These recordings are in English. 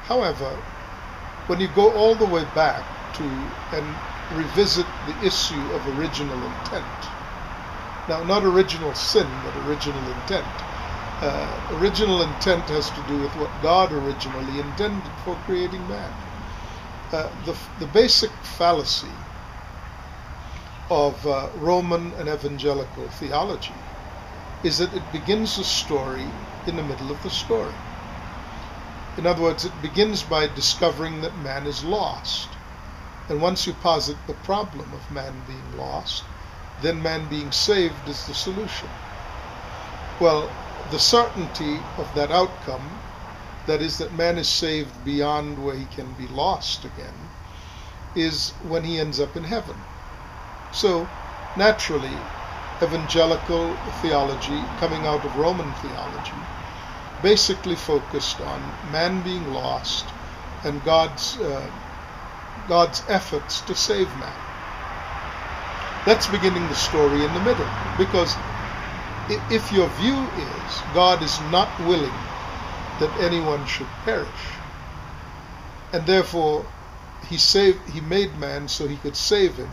However, when you go all the way back to and revisit the issue of original intent, now not original sin, but original intent. Original intent has to do with what God originally intended for creating man. The basic fallacy of Roman and evangelical theology is that it begins a story in the middle of the story. In other words, it begins by discovering that man is lost. And once you posit the problem of man being lost, then man being saved is the solution. Well, the certainty of that outcome, that is that man is saved beyond where he can be lost again, is when he ends up in heaven. So, naturally, evangelical theology, coming out of Roman theology, basically focused on man being lost and God's efforts to save man. That's beginning the story in the middle, because if your view is God is not willing that anyone should perish, and therefore he made man so he could save him,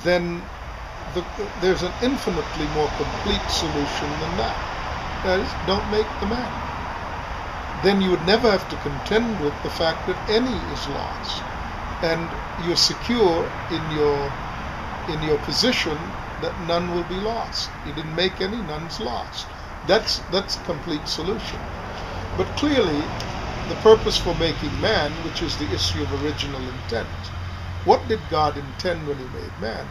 then there's an infinitely more complete solution than that. That is, don't make the man. Then you would never have to contend with the fact that any is lost, and you're secure in your position that none will be lost. You didn't make any, none's lost. That's a complete solution. But clearly, the purpose for making man, which is the issue of original intent, what did God intend when he made man,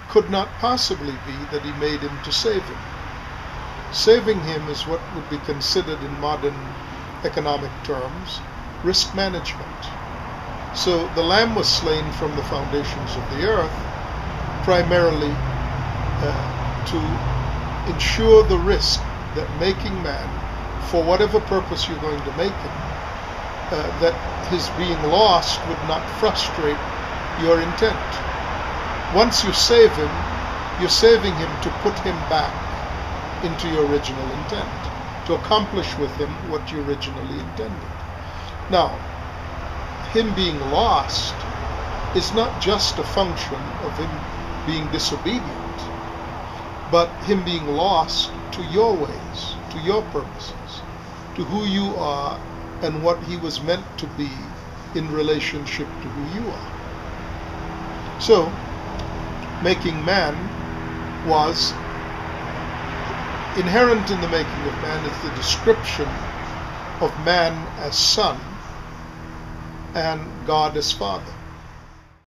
could not possibly be that he made him to save him. Saving him is what would be considered in modern economic terms risk management. So the lamb was slain from the foundations of the earth primarily to ensure the risk that making man, for whatever purpose you're going to make him, that his being lost would not frustrate your intent. Once you save him, you're saving him to put him back into your original intent, to accomplish with him what you originally intended. Now, him being lost is not just a function of him being disobedient, but him being lost to your ways, to your purposes, to who you are and what he was meant to be in relationship to who you are. So, making man was inherent in the making of man is the description of man as son and God as father.